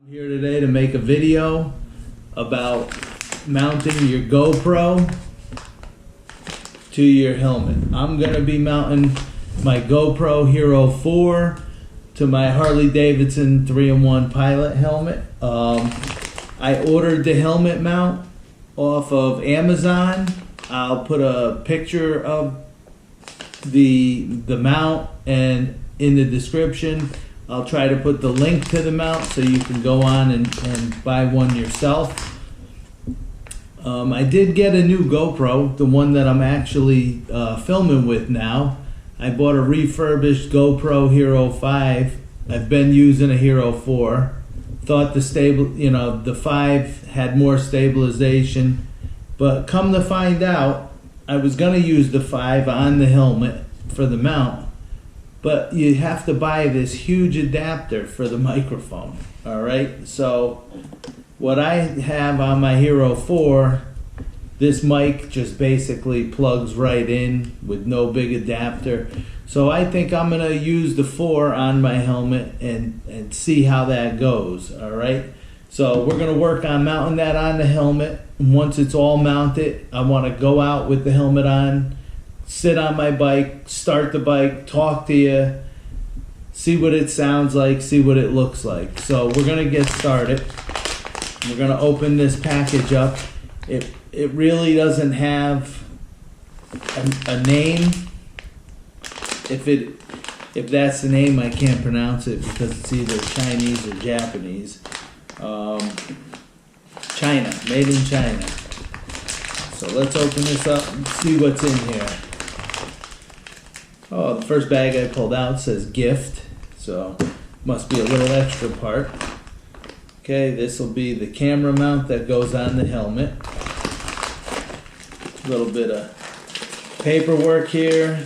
I'm here today to make a video about mounting your GoPro to your helmet. I'm going to be mounting my GoPro Hero 4 to my Harley Davidson 3-in-1 pilot helmet. I ordered the helmet mount off of Amazon. I'll put a picture of the mount and in the description. I'll try to put the link to the mount so you can go on and buy one yourself. I did get a new GoPro, the one that I'm actually filming with now. I bought a refurbished GoPro Hero 5. I've been using a Hero 4. Thought the 5 had more stabilization, but come to find out, I was gonna use the 5 on the helmet for the mount, but you have to buy this huge adapter for the microphone. All right, so what I have on my Hero 4, this mic just basically plugs right in with no big adapter. So I think I'm gonna use the 4 on my helmet and see how that goes. All right, so we're gonna work on mounting that on the helmet. Once it's all mounted, I wanna go out with the helmet on, sit on my bike, start the bike, talk to you, see what it sounds like, see what it looks like. So we're gonna get started. We're gonna open this package up. It really doesn't have a name. If that's the name, I can't pronounce it because it's either Chinese or Japanese. China, made in China. So let's open this up and see what's in here. Oh, the first bag I pulled out says gift, so must be a little extra part. Okay, this will be the camera mount that goes on the helmet. A little bit of paperwork here.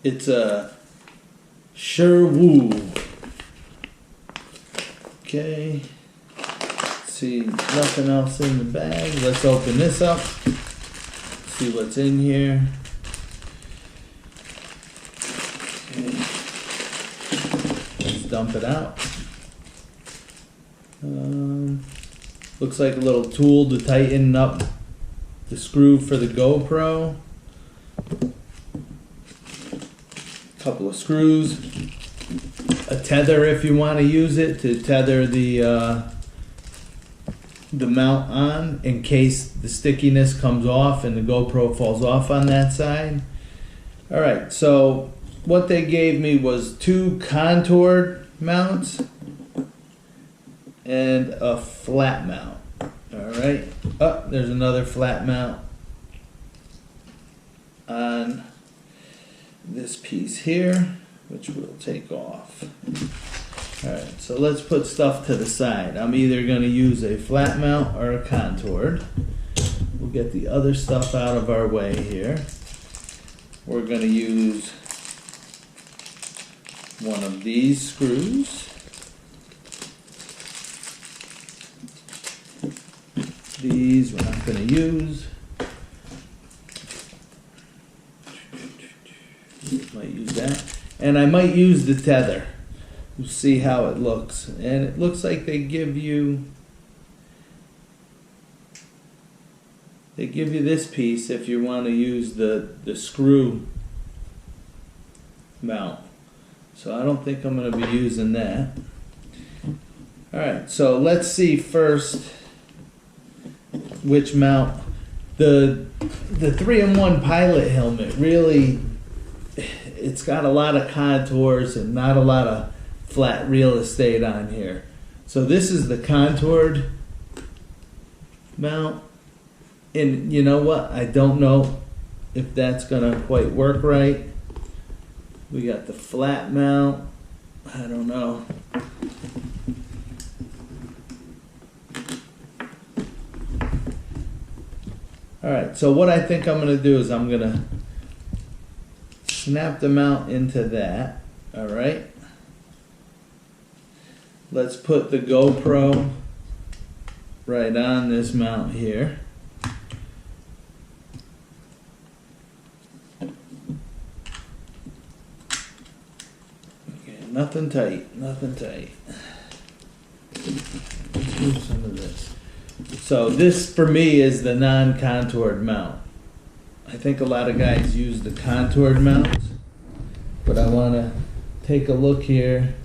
It's a Sherwoo. Okay. See, nothing else in the bag. Let's open this up. See what's in here. Okay. Let's dump it out. Looks like a little tool to tighten up the screw for the GoPro. A couple of screws. A tether if you want to use it to tether the mount on in case the stickiness comes off and the GoPro falls off on that side. Alright, so what they gave me was 2 contoured mounts and a flat mount. Alright, oh, there's another flat mount on this piece here, which we'll take off. Alright, so let's put stuff to the side. I'm either going to use a flat mount or a contoured. We'll get the other stuff out of our way here. We're going to use one of these screws. These we're not going to use. Might use that. And I might use the tether. We'll see how it looks. And it looks like they give you this piece if you want to use the screw mount. So I don't think I'm going to be using that. Alright, so let's see first which mount. The 3-in-1 pilot helmet really, it's got a lot of contours and not a lot of flat real estate on here. So this is the contoured mount, and you know what, I don't know if that's gonna quite work right. We got the flat mount. I don't know. Alright, so what I think I'm gonna do is I'm gonna snap the mount into that. Alright, let's put the GoPro right on this mount here. Okay, Nothing tight, nothing tight. Let's move some of this. So this for me is the non-contoured mount. I think a lot of guys use the contoured mounts, but I want to take a look here.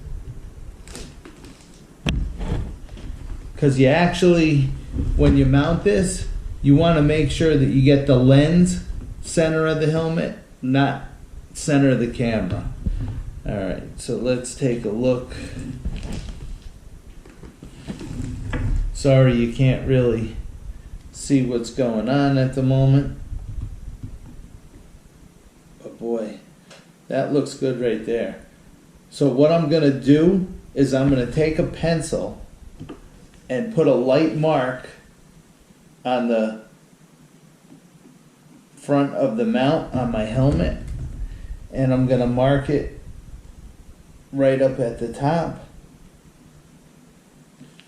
Because you actually, when you mount this, you want to make sure that you get the lens center of the helmet, not center of the camera. Alright, so let's take a look. Sorry you can't really see what's going on at the moment. But boy, that looks good right there. So what I'm going to do is I'm going to take a pencil and put a light mark on the front of the mount on my helmet. And I'm going to mark it right up at the top,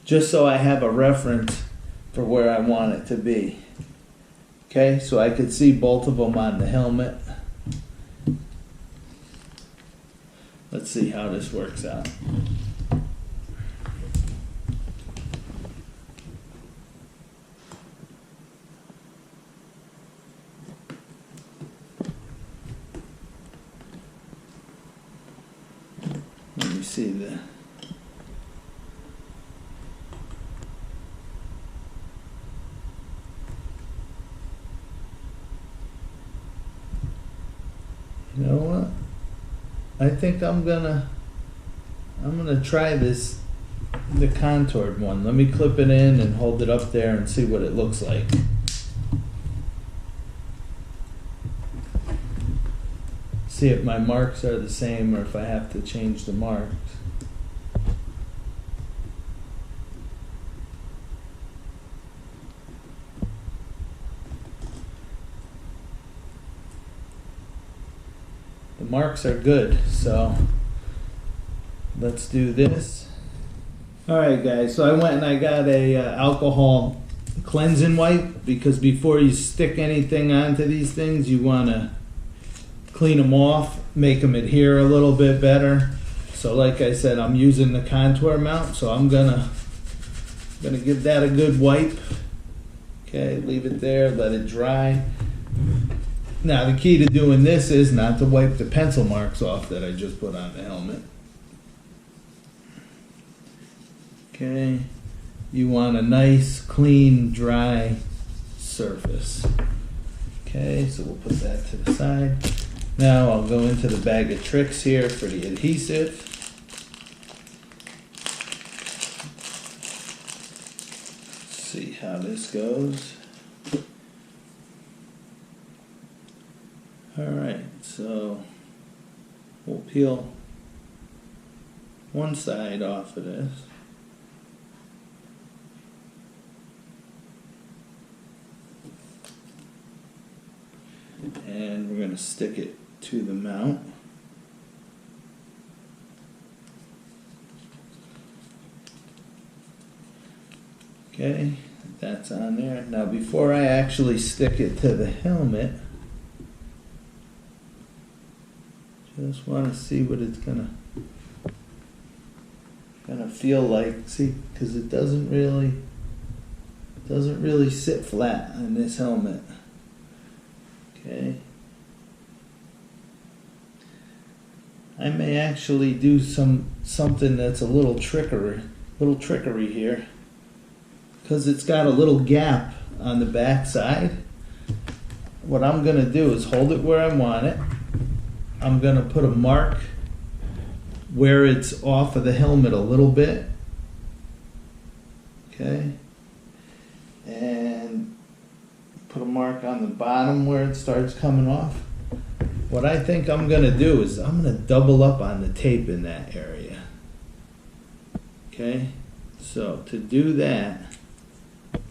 just so I have a reference for where I want it to be. Okay, so I could see both of them on the helmet. Let's see how this works out. Let me see the... You know what? I think I'm gonna try this, the contoured one. Let me clip it in and hold it up there and see what it looks like. See if my marks are the same or if I have to change the marks. The marks are good, so let's do this. Alright guys, so I went and I got a alcohol cleansing wipe, because before you stick anything onto these things you want to clean them off, make them adhere a little bit better. So like I said, I'm using the contour mount, so I'm gonna give that a good wipe. Okay, leave it there, let it dry. Now the key to doing this is not to wipe the pencil marks off that I just put on the helmet. Okay, you want a nice, clean, dry surface. Okay, so we'll put that to the side. Now I'll go into the bag of tricks here for the adhesive. See how this goes. Alright, so we'll peel one side off of this. And we're going to stick it to the mount. Okay, that's on there. Now before I actually stick it to the helmet, just want to see what it's gonna feel like. See, because it doesn't really sit flat on this helmet. Okay. I may actually do something that's a little trickery here, because it's got a little gap on the back side. What I'm gonna do is hold it where I want it. I'm gonna put a mark where it's off of the helmet a little bit. Okay. And put a mark on the bottom where it starts coming off. What I think I'm gonna do is I'm gonna double up on the tape in that area. Okay. So to do that,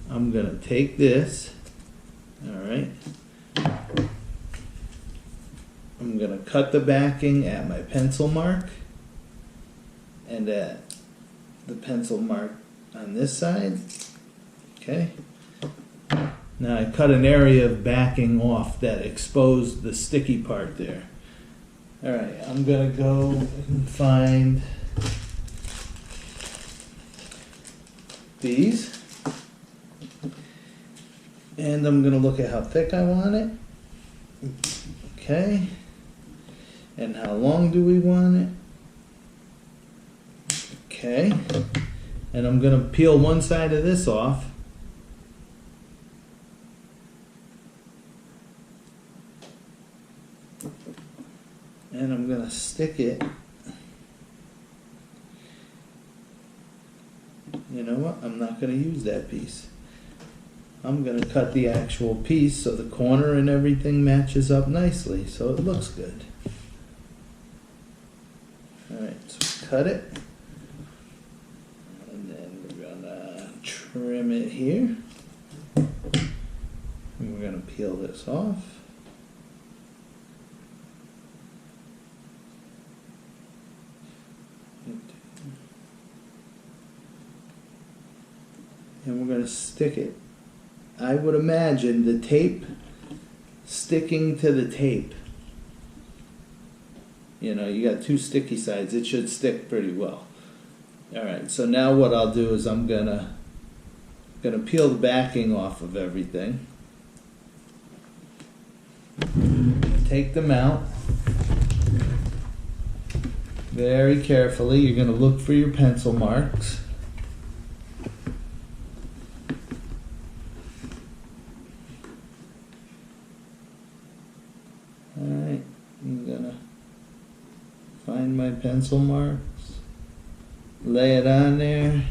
I'm gonna take this. All right. I'm going to cut the backing at my pencil mark and at the pencil mark on this side. Okay. Now I cut an area of backing off that exposed the sticky part there. Alright, I'm gonna go and find these. And I'm gonna look at how thick I want it. Okay. And how long do we want it? Okay. And I'm gonna peel one side of this off. And I'm gonna stick it. You know what? I'm not gonna use that piece. I'm gonna cut the actual piece so the corner and everything matches up nicely, so it looks good. Alright, so cut it. And then we're gonna trim it here. And we're gonna peel this off. And we're going to stick it. I would imagine the tape sticking to the tape. You know, you got two sticky sides. It should stick pretty well. Alright, so now what I'll do is I'm gonna peel the backing off of everything. Take them out. Very carefully. You're going to look for your pencil marks. Alright, I'm gonna find my pencil marks, lay it on there,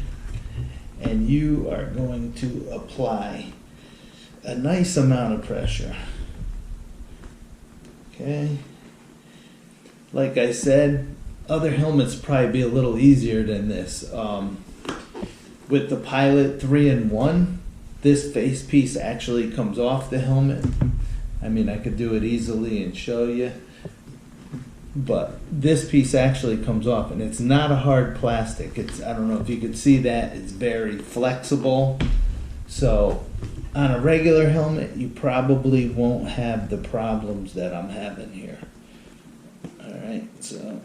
and you are going to apply a nice amount of pressure. Okay. Like I said, other helmets probably be a little easier than this. With the Pilot 3-in-1, this face piece actually comes off the helmet. I mean, I could do it easily and show you, but this piece actually comes off, and it's not a hard plastic. It's, I don't know if you could see that, it's very flexible. So on a regular helmet, you probably won't have the problems that I'm having here. Alright, so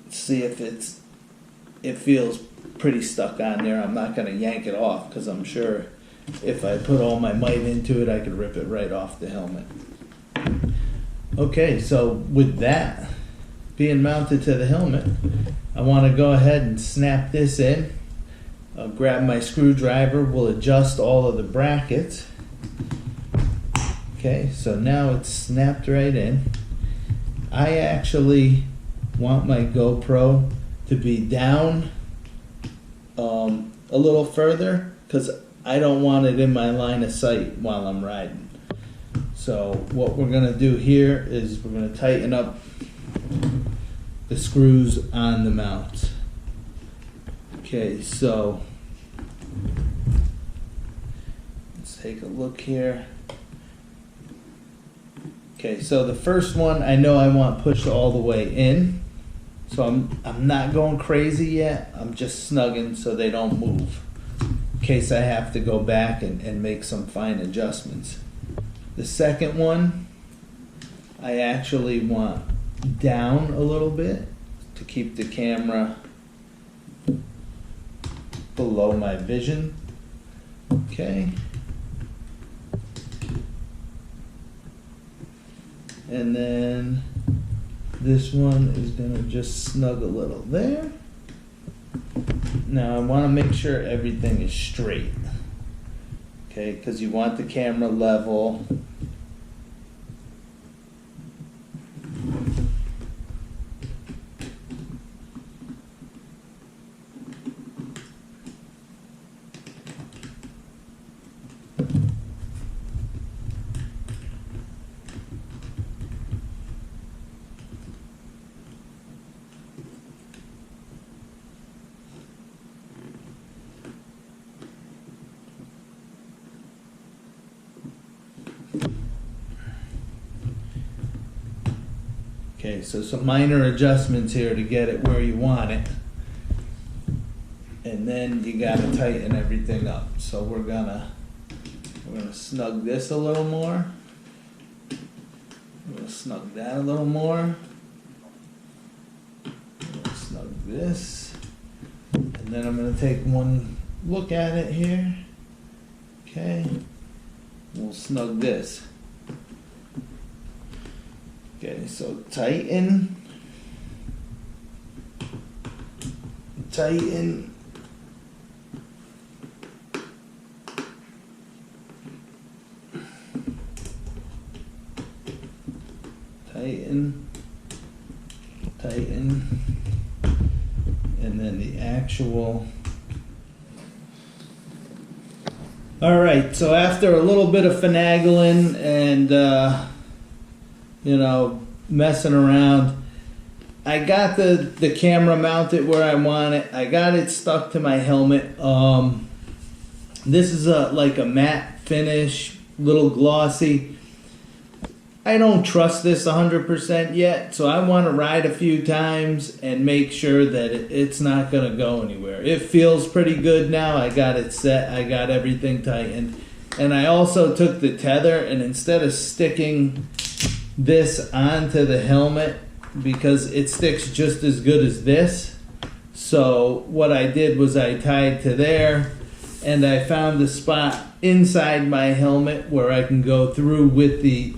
let's see if it feels pretty stuck on there. I'm not going to yank it off because I'm sure if I put all my might into it, I could rip it right off the helmet. Okay, so with that being mounted to the helmet, I want to go ahead and snap this in. I'll grab my screwdriver, we'll adjust all of the brackets. Okay, so now it's snapped right in. I actually want my GoPro to be down a little further because I don't want it in my line of sight while I'm riding. So what we're going to do here is we're going to tighten up the screws on the mounts. Okay, so let's take a look here. Okay, so the first one I know I want pushed all the way in. So I'm not going crazy yet. I'm just snugging so they don't move, in case I have to go back and make some fine adjustments. The second one, I actually want down a little bit to keep the camera below my vision. Okay. And then this one is going to just snug a little there. Now I want to make sure everything is straight. Okay, because you want the camera level. Okay, so some minor adjustments here to get it where you want it. And then you gotta tighten everything up. So we're gonna snug this a little more. We're gonna snug that a little more. this. And then I'm going to take one look at it here. Okay. We'll snug this. Okay, so tighten. Tighten. Tighten. Tighten. And then the actual. All right, so after a little bit of finagling and you know, messing around, I got the camera mounted where I want it. I got it stuck to my helmet. This is like a matte finish, little glossy. I don't trust this 100% yet, so I want to ride a few times and make sure that it's not going to go anywhere. It feels pretty good now. I got it set. I got everything tightened. And I also took the tether, and instead of sticking this onto the helmet, because it sticks just as good as this, so what I did was I tied to there, and I found a spot inside my helmet where I can go through with the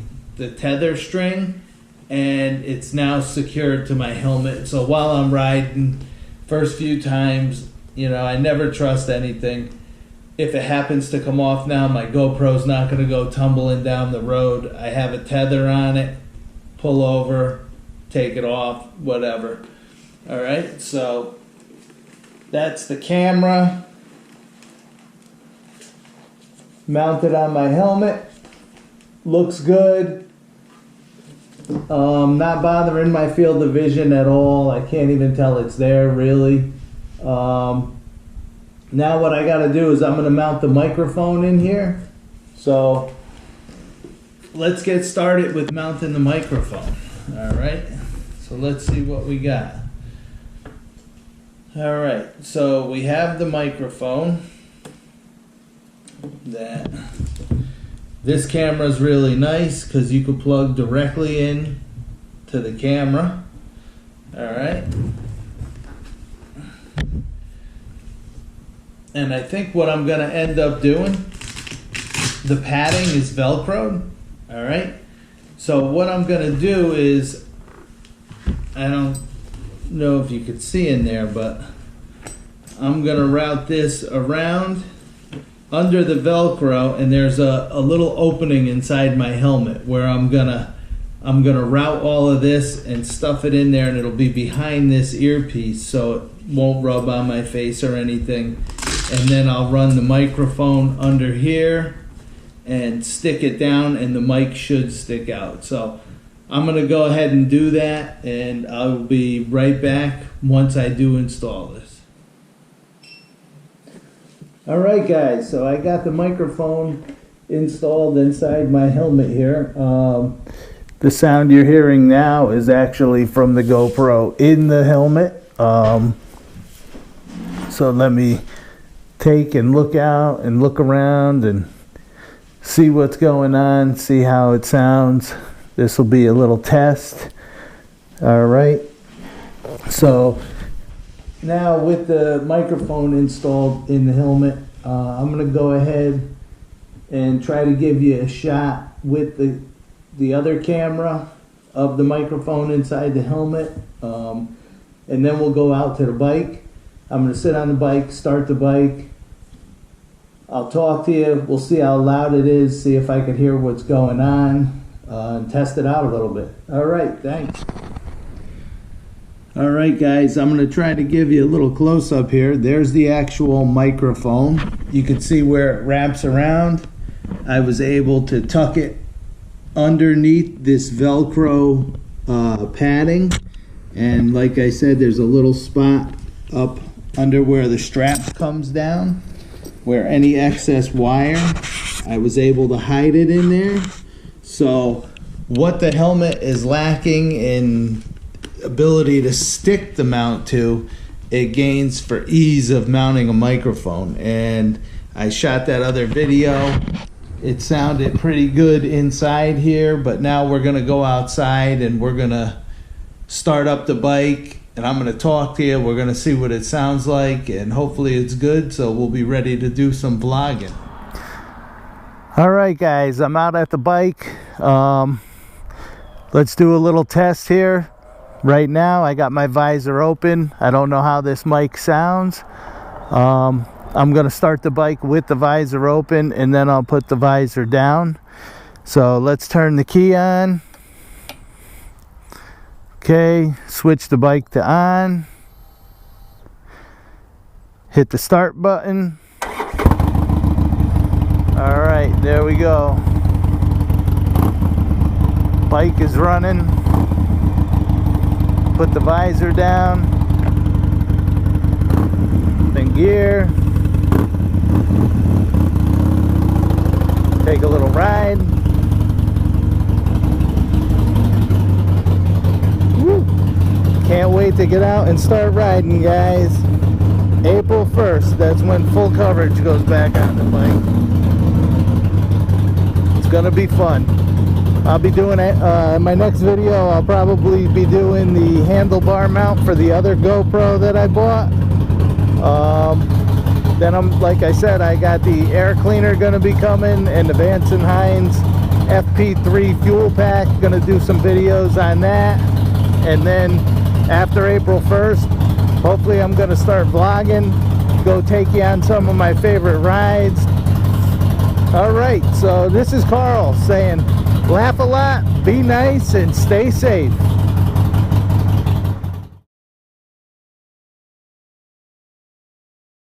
tether string, and it's now secured to my helmet. So while I'm riding, first few times, you know, I never trust anything. If it happens to come off now, my GoPro's not going to go tumbling down the road. I have a tether on it, pull over, take it off, whatever. All right, so that's the camera mounted on my helmet. Looks good. Not bothering my field of vision at all. I can't even tell it's there, really. Now what I got to do is I'm going to mount the microphone in here. So let's get started with mounting the microphone. All right. So let's see what we got. All right. So we have the microphone. This camera is really nice because you can plug directly in to the camera. All right. And I think what I'm going to end up doing, the padding is Velcroed. All right. So what I'm going to do is, I don't know if you could see in there, but I'm going to route this around under the Velcro, and there's a little opening inside my helmet where I'm gonna route all of this and stuff it in there, and it'll be behind this earpiece so it won't rub on my face or anything. And then I'll run the microphone under here and stick it down, and the mic should stick out. So I'm gonna go ahead and do that, and I'll be right back once I do install this. All right, guys, so I got the microphone installed inside my helmet here. The sound you're hearing now is actually from the GoPro in the helmet. So let me take and look out and look around and see what's going on, see how it sounds. This will be a little test. All right. So now with the microphone installed in the helmet, I'm going to go ahead and try to give you a shot with the other camera of the microphone inside the helmet. And then we'll go out to the bike. I'm going to sit on the bike, start the bike. I'll talk to you. We'll see how loud it is, see if I can hear what's going on, and test it out a little bit. All right, thanks. All right, guys, I'm going to try to give you a little close-up here. There's the actual microphone. You can see where it wraps around. I was able to tuck it underneath this Velcro padding. And like I said, there's a little spot up under where the strap comes down, where any excess wire, I was able to hide it in there. So what the helmet is lacking in ability to stick the mount to, it gains for ease of mounting a microphone. And I shot that other video. It sounded pretty good inside here, but now we're gonna go outside and we're gonna start up the bike and I'm going to talk to you. We're going to see what it sounds like, and hopefully it's good, so we'll be ready to do some vlogging. All right, guys, I'm out at the bike. Let's do a little test here. Right now, I got my visor open. I don't know how this mic sounds. I'm going to start the bike with the visor open, and then I'll put the visor down. So let's turn the key on. Okay, switch the bike to on. Hit the start button. All right, there we go. Bike is running. Put the visor down. Then gear. Take a little ride. Woo. Can't wait to get out and start riding, guys. April 1st, that's when full coverage goes back on the bike. It's gonna be fun. I'll be doing it in my next video. I'll probably be doing the handlebar mount for the other GoPro that I bought. Then like I said, I got the air cleaner gonna be coming, and the Vance & Hines FP3 fuel pack. Gonna do some videos on that. And then after April 1st, hopefully I'm gonna start vlogging, go take you on some of my favorite rides. All right, so this is Carl saying, laugh a lot, be nice, and stay safe.